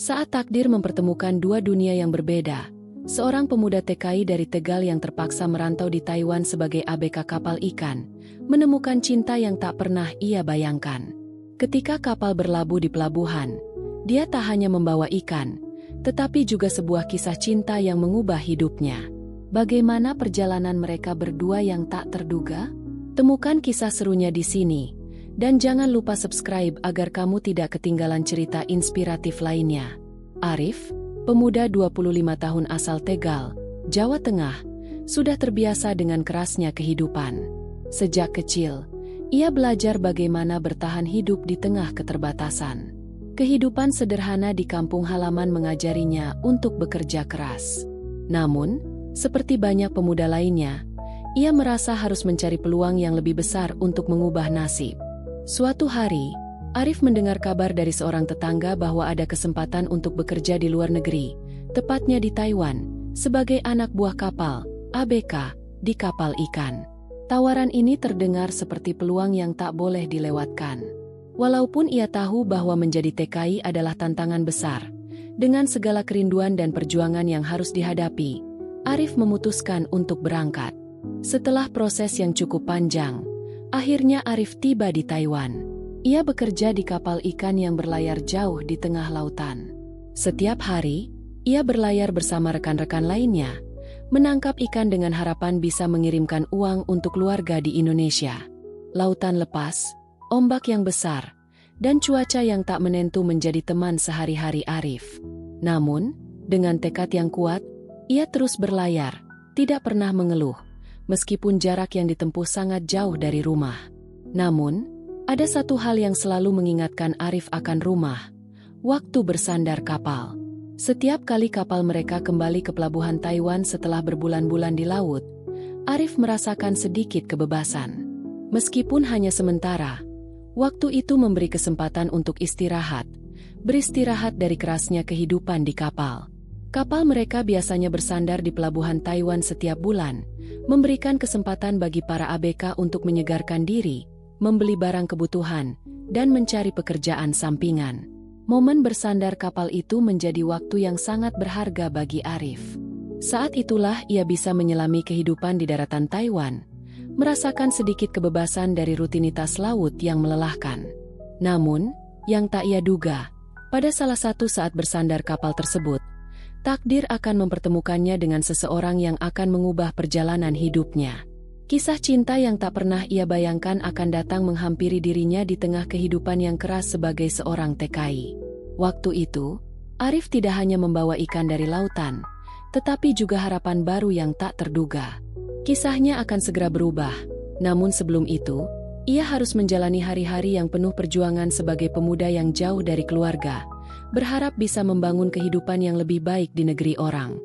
Saat takdir mempertemukan dua dunia yang berbeda, seorang pemuda TKI dari Tegal yang terpaksa merantau di Taiwan sebagai ABK kapal ikan, menemukan cinta yang tak pernah ia bayangkan. Ketika kapal berlabuh di pelabuhan, dia tak hanya membawa ikan, tetapi juga sebuah kisah cinta yang mengubah hidupnya. Bagaimana perjalanan mereka berdua yang tak terduga? Temukan kisah serunya di sini. Dan jangan lupa subscribe agar kamu tidak ketinggalan cerita inspiratif lainnya. Arif, pemuda 25 tahun asal Tegal, Jawa Tengah, sudah terbiasa dengan kerasnya kehidupan. Sejak kecil, ia belajar bagaimana bertahan hidup di tengah keterbatasan. Kehidupan sederhana di kampung halaman mengajarinya untuk bekerja keras. Namun, seperti banyak pemuda lainnya, ia merasa harus mencari peluang yang lebih besar untuk mengubah nasib. Suatu hari, Arif mendengar kabar dari seorang tetangga bahwa ada kesempatan untuk bekerja di luar negeri, tepatnya di Taiwan, sebagai anak buah kapal, ABK, di kapal ikan. Tawaran ini terdengar seperti peluang yang tak boleh dilewatkan. Walaupun ia tahu bahwa menjadi TKI adalah tantangan besar, dengan segala kerinduan dan perjuangan yang harus dihadapi, Arif memutuskan untuk berangkat. Setelah proses yang cukup panjang, akhirnya Arif tiba di Taiwan. Ia bekerja di kapal ikan yang berlayar jauh di tengah lautan. Setiap hari, ia berlayar bersama rekan-rekan lainnya, menangkap ikan dengan harapan bisa mengirimkan uang untuk keluarga di Indonesia. Lautan lepas, ombak yang besar, dan cuaca yang tak menentu menjadi teman sehari-hari Arif. Namun, dengan tekad yang kuat, ia terus berlayar, tidak pernah mengeluh. Meskipun jarak yang ditempuh sangat jauh dari rumah. Namun, ada satu hal yang selalu mengingatkan Arif akan rumah. Waktu bersandar kapal. Setiap kali kapal mereka kembali ke pelabuhan Taiwan setelah berbulan-bulan di laut, Arif merasakan sedikit kebebasan. Meskipun hanya sementara, waktu itu memberi kesempatan untuk istirahat. Beristirahat dari kerasnya kehidupan di kapal. Kapal mereka biasanya bersandar di pelabuhan Taiwan setiap bulan, memberikan kesempatan bagi para ABK untuk menyegarkan diri, membeli barang kebutuhan, dan mencari pekerjaan sampingan. Momen bersandar kapal itu menjadi waktu yang sangat berharga bagi Arif. Saat itulah ia bisa menyelami kehidupan di daratan Taiwan, merasakan sedikit kebebasan dari rutinitas laut yang melelahkan. Namun, yang tak ia duga, pada salah satu saat bersandar kapal tersebut, takdir akan mempertemukannya dengan seseorang yang akan mengubah perjalanan hidupnya. Kisah cinta yang tak pernah ia bayangkan akan datang menghampiri dirinya di tengah kehidupan yang keras sebagai seorang TKI. Waktu itu, Arif tidak hanya membawa ikan dari lautan, tetapi juga harapan baru yang tak terduga. Kisahnya akan segera berubah, namun sebelum itu, ia harus menjalani hari-hari yang penuh perjuangan sebagai pemuda yang jauh dari keluarga, berharap bisa membangun kehidupan yang lebih baik di negeri orang.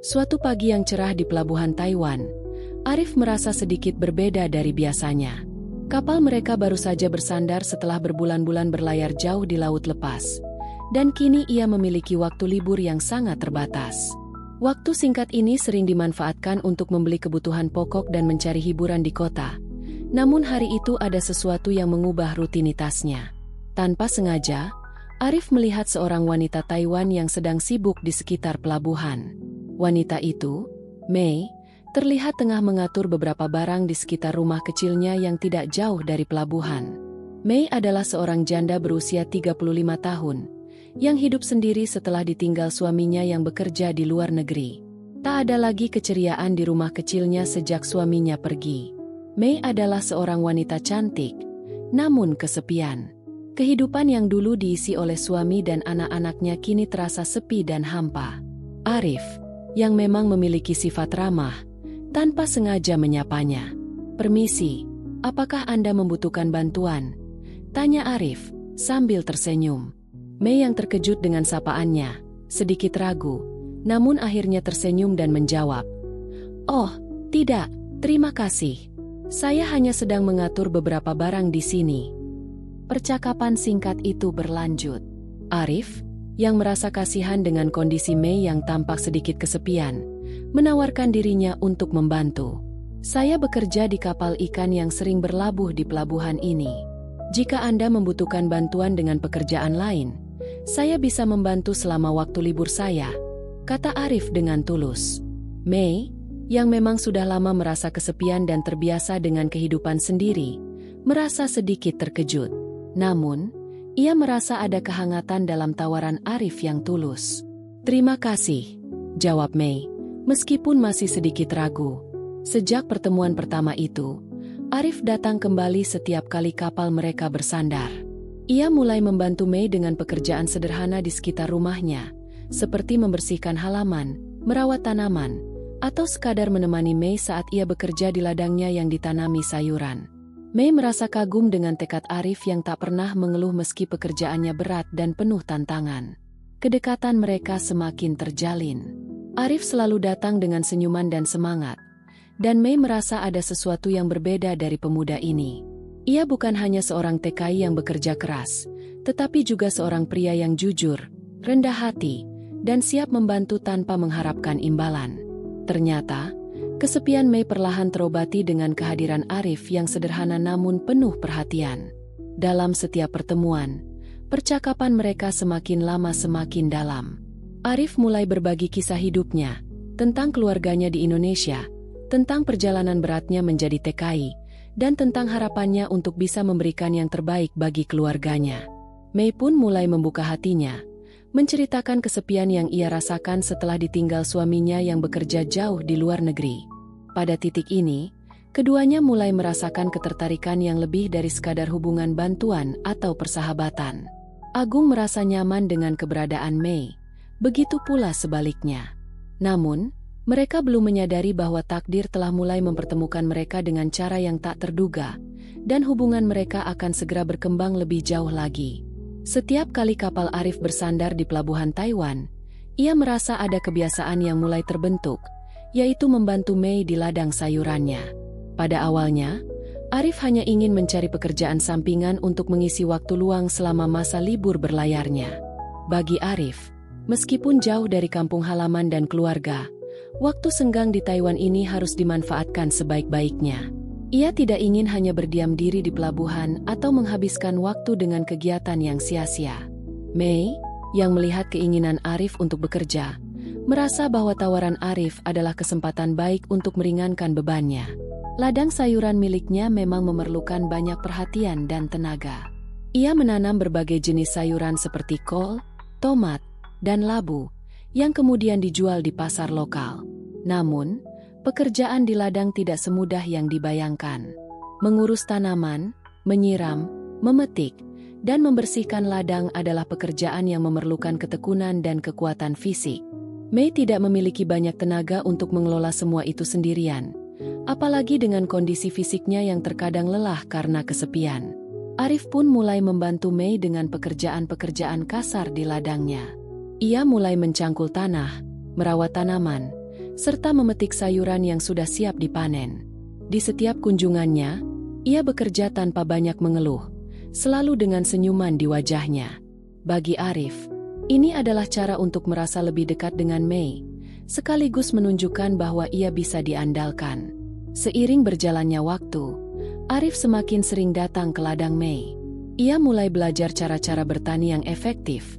Suatu pagi yang cerah di pelabuhan Taiwan, Arif merasa sedikit berbeda dari biasanya. Kapal mereka baru saja bersandar setelah berbulan-bulan berlayar jauh di laut lepas. Dan kini ia memiliki waktu libur yang sangat terbatas. Waktu singkat ini sering dimanfaatkan untuk membeli kebutuhan pokok dan mencari hiburan di kota. Namun hari itu ada sesuatu yang mengubah rutinitasnya. Tanpa sengaja, Arif melihat seorang wanita Taiwan yang sedang sibuk di sekitar pelabuhan. Wanita itu, Mei, terlihat tengah mengatur beberapa barang di sekitar rumah kecilnya yang tidak jauh dari pelabuhan. Mei adalah seorang janda berusia 35 tahun, yang hidup sendiri setelah ditinggal suaminya yang bekerja di luar negeri. Tak ada lagi keceriaan di rumah kecilnya sejak suaminya pergi. Mei adalah seorang wanita cantik, namun kesepian. Kehidupan yang dulu diisi oleh suami dan anak-anaknya kini terasa sepi dan hampa. Arif, yang memang memiliki sifat ramah, tanpa sengaja menyapanya. "Permisi, apakah Anda membutuhkan bantuan?" tanya Arif, sambil tersenyum. Mei yang terkejut dengan sapaannya, sedikit ragu, namun akhirnya tersenyum dan menjawab, "Oh, tidak, terima kasih. Saya hanya sedang mengatur beberapa barang di sini." Percakapan singkat itu berlanjut. Arif, yang merasa kasihan dengan kondisi Mei yang tampak sedikit kesepian, menawarkan dirinya untuk membantu. "Saya bekerja di kapal ikan yang sering berlabuh di pelabuhan ini. Jika Anda membutuhkan bantuan dengan pekerjaan lain, Saya bisa membantu selama waktu libur saya, kata Arif dengan tulus. Mei, yang memang sudah lama merasa kesepian dan terbiasa dengan kehidupan sendiri, merasa sedikit terkejut. Namun, ia merasa ada kehangatan dalam tawaran Arif yang tulus. Terima kasih, jawab Mei, meskipun masih sedikit ragu. Sejak pertemuan pertama itu, Arif datang kembali setiap kali kapal mereka bersandar. Ia mulai membantu Mei dengan pekerjaan sederhana di sekitar rumahnya, seperti membersihkan halaman, merawat tanaman, atau sekadar menemani Mei saat ia bekerja di ladangnya yang ditanami sayuran. Mei merasa kagum dengan tekad Arif yang tak pernah mengeluh meski pekerjaannya berat dan penuh tantangan. Kedekatan mereka semakin terjalin. Arif selalu datang dengan senyuman dan semangat, dan Mei merasa ada sesuatu yang berbeda dari pemuda ini. Ia bukan hanya seorang TKI yang bekerja keras, tetapi juga seorang pria yang jujur, rendah hati, dan siap membantu tanpa mengharapkan imbalan. Ternyata, kesepian Mei perlahan terobati dengan kehadiran Arif yang sederhana namun penuh perhatian. Dalam setiap pertemuan, percakapan mereka semakin lama semakin dalam. Arif mulai berbagi kisah hidupnya, tentang keluarganya di Indonesia, tentang perjalanan beratnya menjadi TKI, dan tentang harapannya untuk bisa memberikan yang terbaik bagi keluarganya. Mei pun mulai membuka hatinya, menceritakan kesepian yang ia rasakan setelah ditinggal suaminya yang bekerja jauh di luar negeri. Pada titik ini, keduanya mulai merasakan ketertarikan yang lebih dari sekadar hubungan bantuan atau persahabatan. Agung merasa nyaman dengan keberadaan Mei, begitu pula sebaliknya. Namun, mereka belum menyadari bahwa takdir telah mulai mempertemukan mereka dengan cara yang tak terduga, dan hubungan mereka akan segera berkembang lebih jauh lagi. Setiap kali kapal Arif bersandar di pelabuhan Taiwan, ia merasa ada kebiasaan yang mulai terbentuk, yaitu membantu Mei di ladang sayurannya. Pada awalnya, Arif hanya ingin mencari pekerjaan sampingan untuk mengisi waktu luang selama masa libur berlayarnya. Bagi Arif, meskipun jauh dari kampung halaman dan keluarga, waktu senggang di Taiwan ini harus dimanfaatkan sebaik-baiknya. Ia tidak ingin hanya berdiam diri di pelabuhan atau menghabiskan waktu dengan kegiatan yang sia-sia. Mei, yang melihat keinginan Arif untuk bekerja, merasa bahwa tawaran Arif adalah kesempatan baik untuk meringankan bebannya. Ladang sayuran miliknya memang memerlukan banyak perhatian dan tenaga. Ia menanam berbagai jenis sayuran seperti kol, tomat, dan labu, yang kemudian dijual di pasar lokal. Namun, pekerjaan di ladang tidak semudah yang dibayangkan. Mengurus tanaman, menyiram, memetik, dan membersihkan ladang adalah pekerjaan yang memerlukan ketekunan dan kekuatan fisik. Mei tidak memiliki banyak tenaga untuk mengelola semua itu sendirian, apalagi dengan kondisi fisiknya yang terkadang lelah karena kesepian. Arif pun mulai membantu Mei dengan pekerjaan-pekerjaan kasar di ladangnya. Ia mulai mencangkul tanah, merawat tanaman, serta memetik sayuran yang sudah siap dipanen. Di setiap kunjungannya, ia bekerja tanpa banyak mengeluh, selalu dengan senyuman di wajahnya. Bagi Arif, ini adalah cara untuk merasa lebih dekat dengan Mei, sekaligus menunjukkan bahwa ia bisa diandalkan. Seiring berjalannya waktu, Arif semakin sering datang ke ladang Mei. Ia mulai belajar cara-cara bertani yang efektif,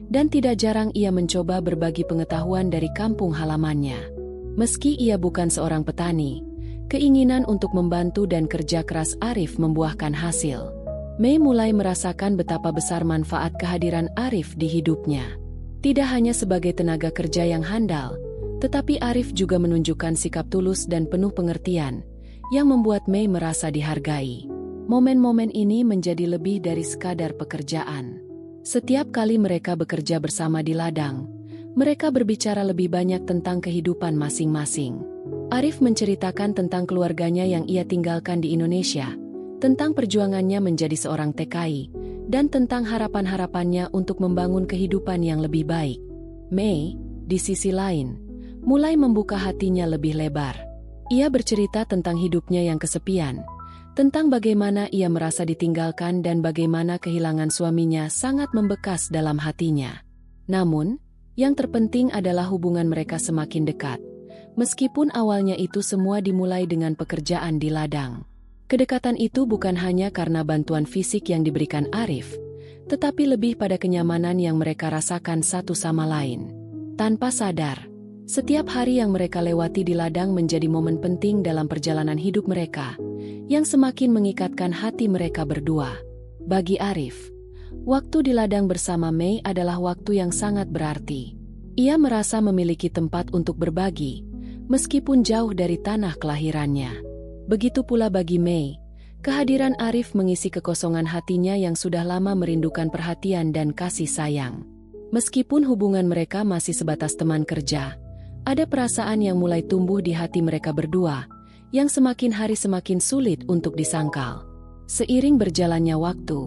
dan tidak jarang ia mencoba berbagi pengetahuan dari kampung halamannya. Meski ia bukan seorang petani, keinginan untuk membantu dan kerja keras Arif membuahkan hasil. Mei mulai merasakan betapa besar manfaat kehadiran Arif di hidupnya. Tidak hanya sebagai tenaga kerja yang handal, tetapi Arif juga menunjukkan sikap tulus dan penuh pengertian, yang membuat Mei merasa dihargai. Momen-momen ini menjadi lebih dari sekadar pekerjaan. Setiap kali mereka bekerja bersama di ladang, mereka berbicara lebih banyak tentang kehidupan masing-masing. Arif menceritakan tentang keluarganya yang ia tinggalkan di Indonesia, tentang perjuangannya menjadi seorang TKI, dan tentang harapan-harapannya untuk membangun kehidupan yang lebih baik. Mei, di sisi lain, mulai membuka hatinya lebih lebar. Ia bercerita tentang hidupnya yang kesepian, tentang bagaimana ia merasa ditinggalkan dan bagaimana kehilangan suaminya sangat membekas dalam hatinya. Namun, yang terpenting adalah hubungan mereka semakin dekat. Meskipun awalnya itu semua dimulai dengan pekerjaan di ladang. Kedekatan itu bukan hanya karena bantuan fisik yang diberikan Arif, tetapi lebih pada kenyamanan yang mereka rasakan satu sama lain. Tanpa sadar, setiap hari yang mereka lewati di ladang menjadi momen penting dalam perjalanan hidup mereka, yang semakin mengikatkan hati mereka berdua. Bagi Arif, waktu di ladang bersama Mei adalah waktu yang sangat berarti. Ia merasa memiliki tempat untuk berbagi, meskipun jauh dari tanah kelahirannya. Begitu pula bagi Mei, kehadiran Arif mengisi kekosongan hatinya yang sudah lama merindukan perhatian dan kasih sayang. Meskipun hubungan mereka masih sebatas teman kerja, ada perasaan yang mulai tumbuh di hati mereka berdua, yang semakin hari semakin sulit untuk disangkal. Seiring berjalannya waktu,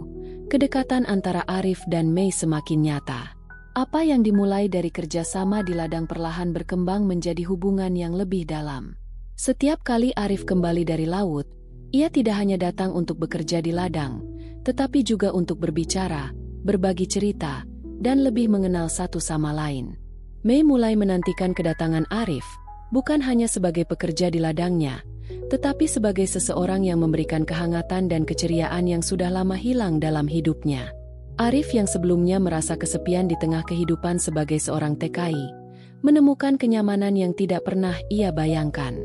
kedekatan antara Arif dan Mei semakin nyata. Apa yang dimulai dari kerjasama di ladang perlahan berkembang menjadi hubungan yang lebih dalam. Setiap kali Arif kembali dari laut, ia tidak hanya datang untuk bekerja di ladang, tetapi juga untuk berbicara, berbagi cerita, dan lebih mengenal satu sama lain. Mei mulai menantikan kedatangan Arif, bukan hanya sebagai pekerja di ladangnya, tetapi sebagai seseorang yang memberikan kehangatan dan keceriaan yang sudah lama hilang dalam hidupnya. Arif yang sebelumnya merasa kesepian di tengah kehidupan sebagai seorang TKI, menemukan kenyamanan yang tidak pernah ia bayangkan.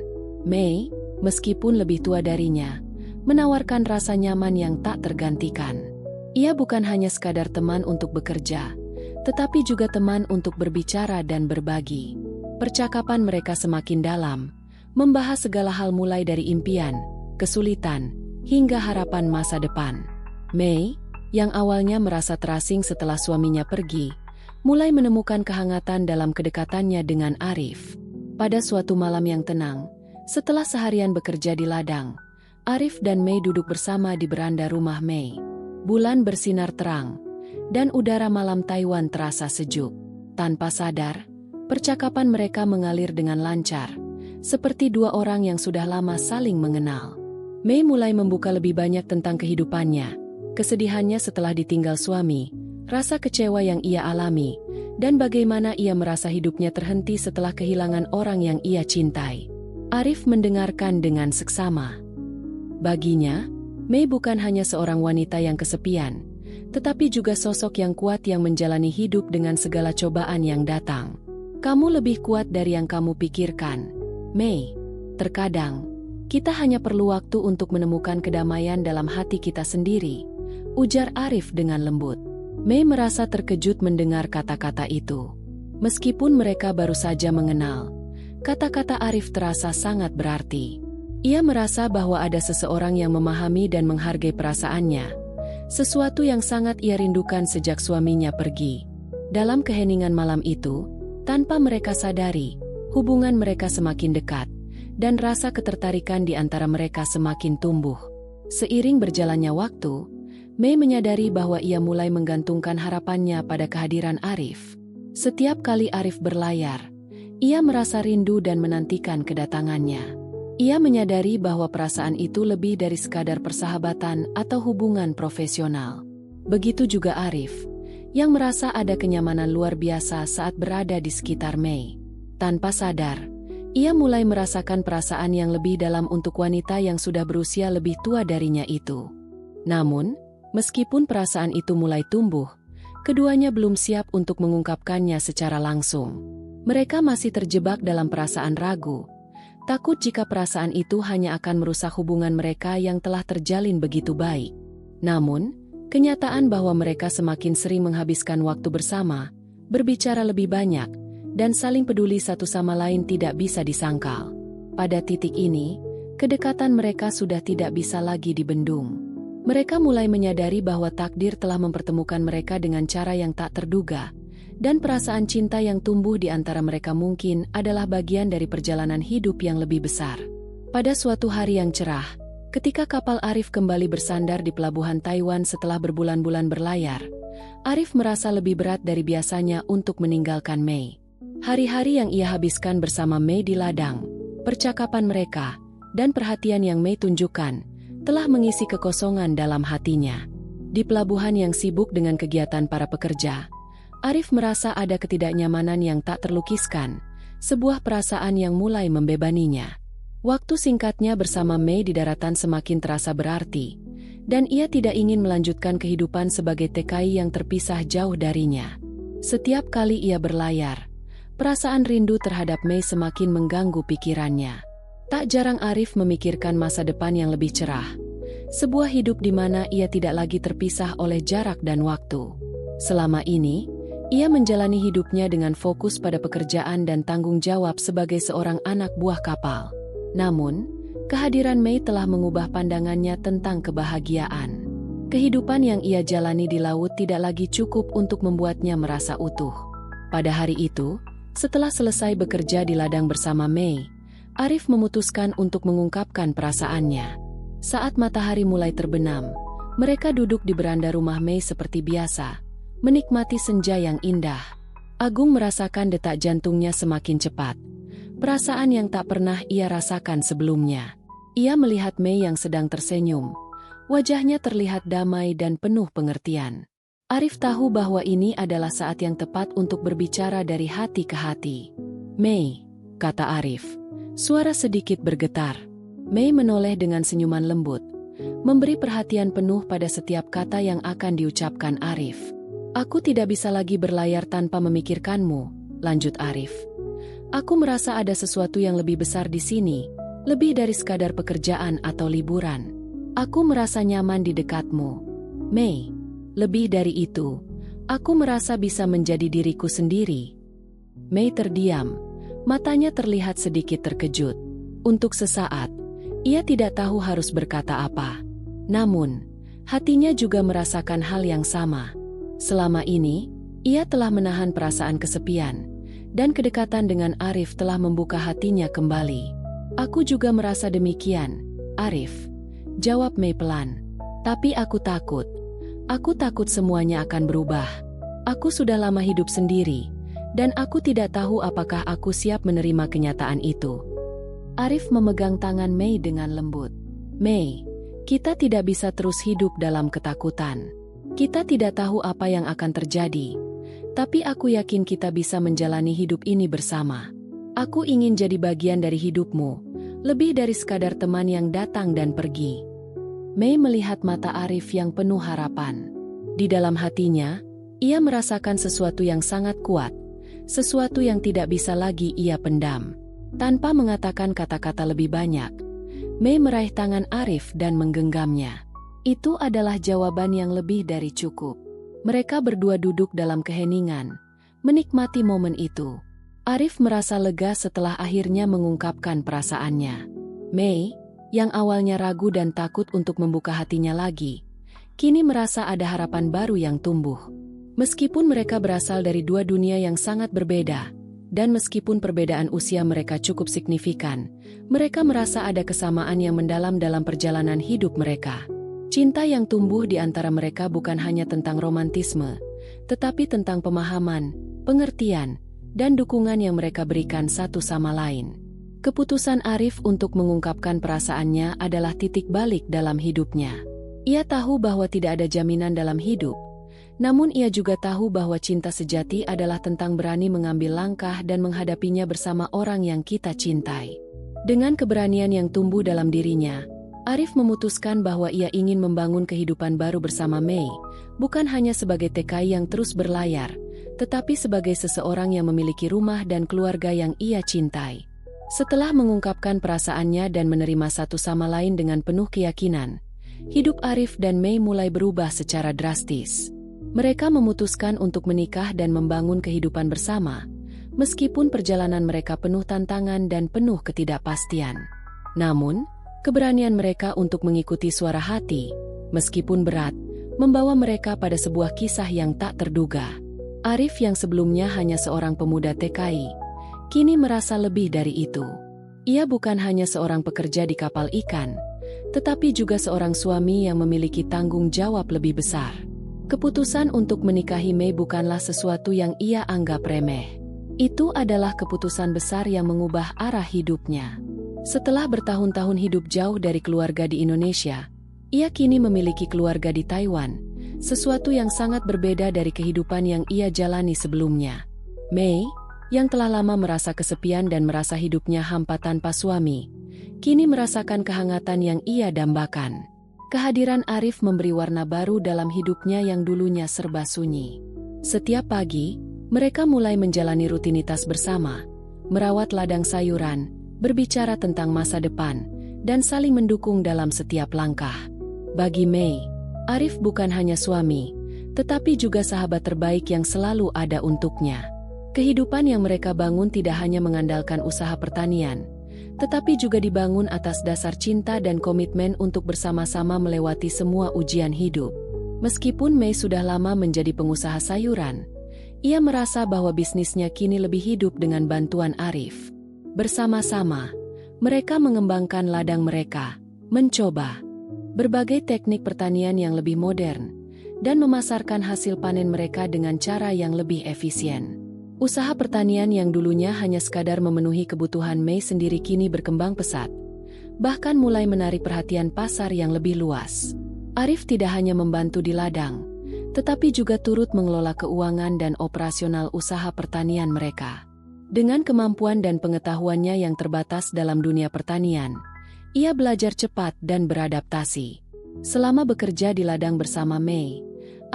Mei, meskipun lebih tua darinya, menawarkan rasa nyaman yang tak tergantikan. Ia bukan hanya sekadar teman untuk bekerja, tetapi juga teman untuk berbicara dan berbagi. Percakapan mereka semakin dalam, membahas segala hal mulai dari impian, kesulitan, hingga harapan masa depan. Mei, yang awalnya merasa terasing setelah suaminya pergi, mulai menemukan kehangatan dalam kedekatannya dengan Arif. Pada suatu malam yang tenang, setelah seharian bekerja di ladang, Arif dan Mei duduk bersama di beranda rumah Mei. Bulan bersinar terang, dan udara malam Taiwan terasa sejuk. Tanpa sadar, percakapan mereka mengalir dengan lancar, seperti dua orang yang sudah lama saling mengenal. Mei mulai membuka lebih banyak tentang kehidupannya, kesedihannya setelah ditinggal suami, rasa kecewa yang ia alami, dan bagaimana ia merasa hidupnya terhenti setelah kehilangan orang yang ia cintai. Arif mendengarkan dengan seksama. Baginya, Mei bukan hanya seorang wanita yang kesepian, tetapi juga sosok yang kuat yang menjalani hidup dengan segala cobaan yang datang. Kamu lebih kuat dari yang kamu pikirkan, Mei. Terkadang, kita hanya perlu waktu untuk menemukan kedamaian dalam hati kita sendiri, ujar Arif dengan lembut. Mei merasa terkejut mendengar kata-kata itu. Meskipun mereka baru saja mengenal, kata-kata Arif terasa sangat berarti. Ia merasa bahwa ada seseorang yang memahami dan menghargai perasaannya, sesuatu yang sangat ia rindukan sejak suaminya pergi. Dalam keheningan malam itu, tanpa mereka sadari, hubungan mereka semakin dekat, dan rasa ketertarikan di antara mereka semakin tumbuh. Seiring berjalannya waktu, Mei menyadari bahwa ia mulai menggantungkan harapannya pada kehadiran Arif. Setiap kali Arif berlayar, ia merasa rindu dan menantikan kedatangannya. Ia menyadari bahwa perasaan itu lebih dari sekadar persahabatan atau hubungan profesional. Begitu juga Arif, yang merasa ada kenyamanan luar biasa saat berada di sekitar Mei. Tanpa sadar, ia mulai merasakan perasaan yang lebih dalam untuk wanita yang sudah berusia lebih tua darinya itu. Namun, meskipun perasaan itu mulai tumbuh, keduanya belum siap untuk mengungkapkannya secara langsung. Mereka masih terjebak dalam perasaan ragu, takut jika perasaan itu hanya akan merusak hubungan mereka yang telah terjalin begitu baik. Namun, kenyataan bahwa mereka semakin sering menghabiskan waktu bersama, berbicara lebih banyak, dan saling peduli satu sama lain tidak bisa disangkal. Pada titik ini, kedekatan mereka sudah tidak bisa lagi dibendung. Mereka mulai menyadari bahwa takdir telah mempertemukan mereka dengan cara yang tak terduga, dan perasaan cinta yang tumbuh di antara mereka mungkin adalah bagian dari perjalanan hidup yang lebih besar. Pada suatu hari yang cerah, ketika kapal Arif kembali bersandar di pelabuhan Taiwan setelah berbulan-bulan berlayar, Arif merasa lebih berat dari biasanya untuk meninggalkan Mei. Hari-hari yang ia habiskan bersama Mei di ladang, percakapan mereka, dan perhatian yang Mei tunjukkan, telah mengisi kekosongan dalam hatinya. Di pelabuhan yang sibuk dengan kegiatan para pekerja, Arif merasa ada ketidaknyamanan yang tak terlukiskan, sebuah perasaan yang mulai membebaninya. Waktu singkatnya bersama Mei di daratan semakin terasa berarti, Dan ia tidak ingin melanjutkan kehidupan sebagai TKI yang terpisah jauh darinya. Setiap kali ia berlayar, perasaan rindu terhadap Mei semakin mengganggu pikirannya. Tak jarang Arif memikirkan masa depan yang lebih cerah. Sebuah hidup di mana ia tidak lagi terpisah oleh jarak dan waktu. Selama ini, ia menjalani hidupnya dengan fokus pada pekerjaan dan tanggung jawab sebagai seorang anak buah kapal. Namun, kehadiran Mei telah mengubah pandangannya tentang kebahagiaan. Kehidupan yang ia jalani di laut tidak lagi cukup untuk membuatnya merasa utuh. Pada hari itu, setelah selesai bekerja di ladang bersama Mei, Arif memutuskan untuk mengungkapkan perasaannya. Saat matahari mulai terbenam, mereka duduk di beranda rumah Mei seperti biasa, menikmati senja yang indah. Agung merasakan detak jantungnya semakin cepat. Perasaan yang tak pernah ia rasakan sebelumnya. Ia melihat Mei yang sedang tersenyum. Wajahnya terlihat damai dan penuh pengertian. Arif tahu bahwa ini adalah saat yang tepat untuk berbicara dari hati ke hati. "Mei," kata Arif. Suara sedikit bergetar. Mei menoleh dengan senyuman lembut, memberi perhatian penuh pada setiap kata yang akan diucapkan Arif. "Aku tidak bisa lagi berlayar tanpa memikirkanmu," lanjut Arif. "Aku merasa ada sesuatu yang lebih besar di sini, lebih dari sekadar pekerjaan atau liburan. Aku merasa nyaman di dekatmu, Mei. Lebih dari itu, aku merasa bisa menjadi diriku sendiri." Mei terdiam. Matanya terlihat sedikit terkejut. Untuk sesaat, ia tidak tahu harus berkata apa. Namun, hatinya juga merasakan hal yang sama. Selama ini, ia telah menahan perasaan kesepian, dan kedekatan dengan Arif telah membuka hatinya kembali. "Aku juga merasa demikian, Arif," jawab Mei pelan. "Tapi aku takut. Aku takut semuanya akan berubah. Aku sudah lama hidup sendiri, dan aku tidak tahu apakah aku siap menerima kenyataan itu." Arif memegang tangan Mei dengan lembut. "Mei, kita tidak bisa terus hidup dalam ketakutan. Kita tidak tahu apa yang akan terjadi. Tapi aku yakin kita bisa menjalani hidup ini bersama. Aku ingin jadi bagian dari hidupmu, lebih dari sekadar teman yang datang dan pergi." Mei melihat mata Arif yang penuh harapan. Di dalam hatinya, ia merasakan sesuatu yang sangat kuat. Sesuatu yang tidak bisa lagi ia pendam. Tanpa mengatakan kata-kata lebih banyak, Mei meraih tangan Arif dan menggenggamnya. Itu adalah jawaban yang lebih dari cukup. Mereka berdua duduk dalam keheningan, menikmati momen itu. Arif merasa lega setelah akhirnya mengungkapkan perasaannya. Mei, yang awalnya ragu dan takut untuk membuka hatinya lagi, kini merasa ada harapan baru yang tumbuh. Meskipun mereka berasal dari dua dunia yang sangat berbeda, dan meskipun perbedaan usia mereka cukup signifikan, mereka merasa ada kesamaan yang mendalam dalam perjalanan hidup mereka. Cinta yang tumbuh di antara mereka bukan hanya tentang romantisme, tetapi tentang pemahaman, pengertian, dan dukungan yang mereka berikan satu sama lain. Keputusan Arif untuk mengungkapkan perasaannya adalah titik balik dalam hidupnya. Ia tahu bahwa tidak ada jaminan dalam hidup, namun ia juga tahu bahwa cinta sejati adalah tentang berani mengambil langkah dan menghadapinya bersama orang yang kita cintai. Dengan keberanian yang tumbuh dalam dirinya, Arif memutuskan bahwa ia ingin membangun kehidupan baru bersama Mei, bukan hanya sebagai TKI yang terus berlayar, tetapi sebagai seseorang yang memiliki rumah dan keluarga yang ia cintai. Setelah mengungkapkan perasaannya dan menerima satu sama lain dengan penuh keyakinan, hidup Arif dan Mei mulai berubah secara drastis. Mereka memutuskan untuk menikah dan membangun kehidupan bersama, meskipun perjalanan mereka penuh tantangan dan penuh ketidakpastian. Namun, keberanian mereka untuk mengikuti suara hati, meskipun berat, membawa mereka pada sebuah kisah yang tak terduga. Arif yang sebelumnya hanya seorang pemuda TKI, kini merasa lebih dari itu. Ia bukan hanya seorang pekerja di kapal ikan, tetapi juga seorang suami yang memiliki tanggung jawab lebih besar. Keputusan untuk menikahi Mei bukanlah sesuatu yang ia anggap remeh. Itu adalah keputusan besar yang mengubah arah hidupnya. Setelah bertahun-tahun hidup jauh dari keluarga di Indonesia, ia kini memiliki keluarga di Taiwan, sesuatu yang sangat berbeda dari kehidupan yang ia jalani sebelumnya. Mei, yang telah lama merasa kesepian dan merasa hidupnya hampa tanpa suami, kini merasakan kehangatan yang ia dambakan. Kehadiran Arif memberi warna baru dalam hidupnya yang dulunya serba sunyi. Setiap pagi, mereka mulai menjalani rutinitas bersama, merawat ladang sayuran, berbicara tentang masa depan, dan saling mendukung dalam setiap langkah. Bagi Mei, Arif bukan hanya suami, tetapi juga sahabat terbaik yang selalu ada untuknya. Kehidupan yang mereka bangun tidak hanya mengandalkan usaha pertanian, tetapi juga dibangun atas dasar cinta dan komitmen untuk bersama-sama melewati semua ujian hidup. Meskipun Mei sudah lama menjadi pengusaha sayuran, ia merasa bahwa bisnisnya kini lebih hidup dengan bantuan Arif. Bersama-sama, mereka mengembangkan ladang mereka, mencoba berbagai teknik pertanian yang lebih modern, dan memasarkan hasil panen mereka dengan cara yang lebih efisien. Usaha pertanian yang dulunya hanya sekadar memenuhi kebutuhan Mei sendiri kini berkembang pesat, bahkan mulai menarik perhatian pasar yang lebih luas. Arif tidak hanya membantu di ladang, tetapi juga turut mengelola keuangan dan operasional usaha pertanian mereka. Dengan kemampuan dan pengetahuannya yang terbatas dalam dunia pertanian, ia belajar cepat dan beradaptasi. Selama bekerja di ladang bersama Mei,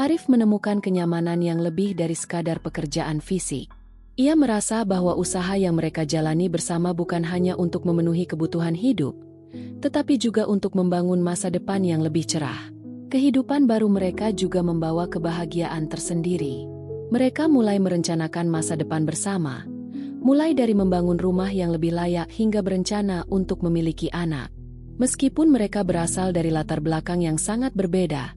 Arif menemukan kenyamanan yang lebih dari sekadar pekerjaan fisik. Ia merasa bahwa usaha yang mereka jalani bersama bukan hanya untuk memenuhi kebutuhan hidup, tetapi juga untuk membangun masa depan yang lebih cerah. Kehidupan baru mereka juga membawa kebahagiaan tersendiri. Mereka mulai merencanakan masa depan bersama, mulai dari membangun rumah yang lebih layak hingga berencana untuk memiliki anak. Meskipun mereka berasal dari latar belakang yang sangat berbeda,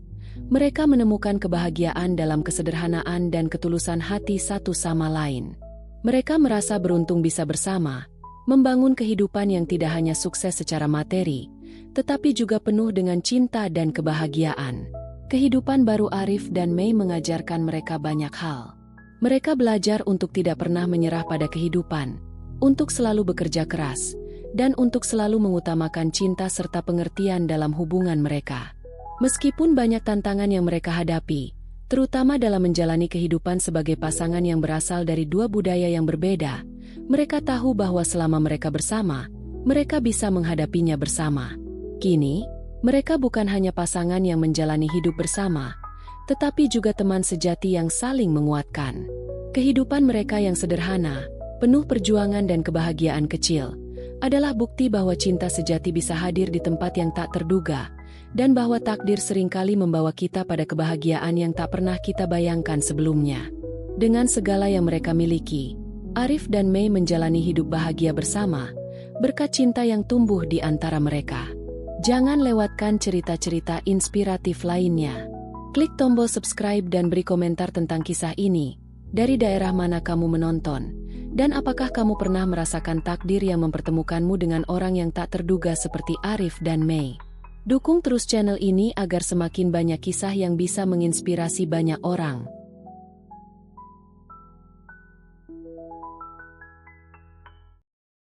mereka menemukan kebahagiaan dalam kesederhanaan dan ketulusan hati satu sama lain. Mereka merasa beruntung bisa bersama, membangun kehidupan yang tidak hanya sukses secara materi, tetapi juga penuh dengan cinta dan kebahagiaan. Kehidupan baru Arif dan Mei mengajarkan mereka banyak hal. Mereka belajar untuk tidak pernah menyerah pada kehidupan, untuk selalu bekerja keras, dan untuk selalu mengutamakan cinta serta pengertian dalam hubungan mereka. Meskipun banyak tantangan yang mereka hadapi, terutama dalam menjalani kehidupan sebagai pasangan yang berasal dari dua budaya yang berbeda, mereka tahu bahwa selama mereka bersama, mereka bisa menghadapinya bersama. Kini, mereka bukan hanya pasangan yang menjalani hidup bersama, tetapi juga teman sejati yang saling menguatkan. Kehidupan mereka yang sederhana, penuh perjuangan dan kebahagiaan kecil, adalah bukti bahwa cinta sejati bisa hadir di tempat yang tak terduga, dan bahwa takdir seringkali membawa kita pada kebahagiaan yang tak pernah kita bayangkan sebelumnya. Dengan segala yang mereka miliki, Arif dan Mei menjalani hidup bahagia bersama, berkat cinta yang tumbuh di antara mereka. Jangan lewatkan cerita-cerita inspiratif lainnya. Klik tombol subscribe dan beri komentar tentang kisah ini. Dari daerah mana kamu menonton? Dan apakah kamu pernah merasakan takdir yang mempertemukanmu dengan orang yang tak terduga seperti Arif dan Mei? Dukung terus channel ini agar semakin banyak kisah yang bisa menginspirasi banyak orang.